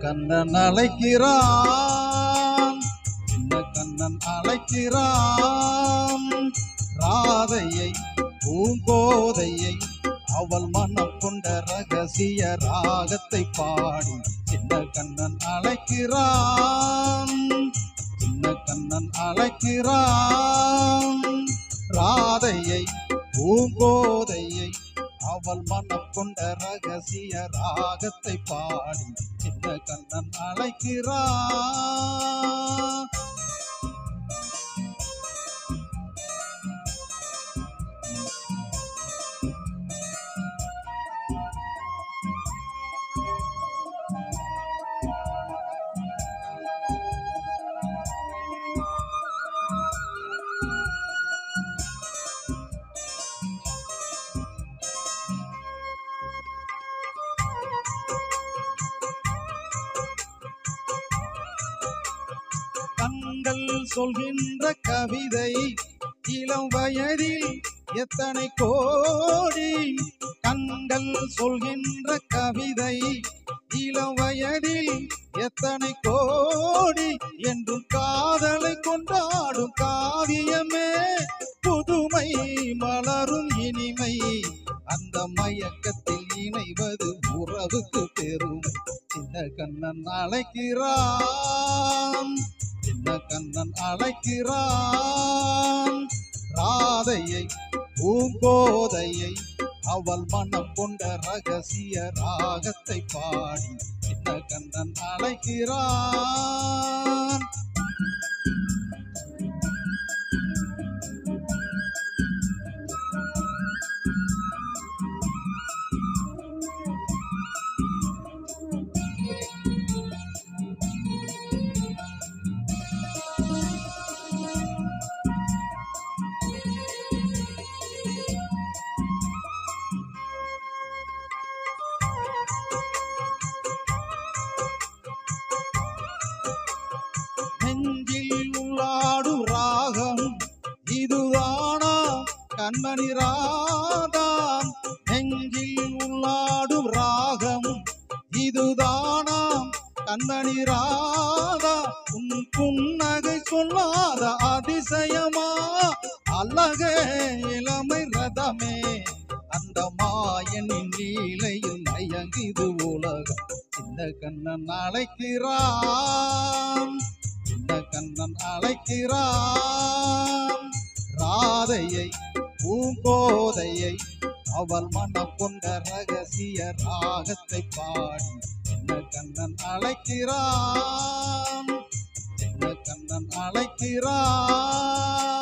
கண்ணன் அழைக்கிறான், சின்ன கண்ணன் அழைக்கிறான். ராதையை பூங்கோதையை அவள் மனம் கொண்ட ரகசிய ராகத்தை பாடி சின்ன கண்ணன் அழைக்கிறான், சின்ன கண்ணன் அழைக்கிறான். ராதையை பூங்கோதையை அவள் மனம் கொண்ட ரகசிய ராகத்தை பாடி சின்ன கண்ணன் அழைக்கிறான். கண்கள் சொல்கின்ற கவிதை இளம் வயதில் எத்தனை கோடி. கண்கள் சொல்கின்ற கவிதை இளம் வயதில் எத்தனை கோடி. என்றும் காதலை கொண்டாடும் காவியமே புதுமை மலரும் இனிமை. அந்த மயக்கத்தில் இணைவது உறவுக்கு பெருமை. சின்ன கண்ணன் அழைக்கிறான், சின்ன கண்ணன் அழைக்கிறான். ராதையை பூங்கோதையை அவள் மனம் கொண்ட ரகசிய ராகத்தை பாடி சின்ன கண்ணன் அழைக்கிறான். நெஞ்சில் உள்ளாடும் ராகம் இதுதானா கண்மணி ராதா. நெஞ்சில் உள்ளாடும் ராகம் இதுதானா கண்மணி ராதா. உன் புன்னகை சொல்லாத அதிசயமா அழகே இளமை ரதமே. அந்த மாயனின் லீலையில் மயங்கிது உலகம். சின்ன கண்ணன் அழைக்கிறான், சின்ன கண்ணன் அழைக்கிறான். ராதையை பூங்கோதையை அவள் மனம் கொண்ட ரகசிய ராகத்தை பாடி சின்ன கண்ணன் அழைக்கிறான், சின்ன கண்ணன் அழைக்கிறான்.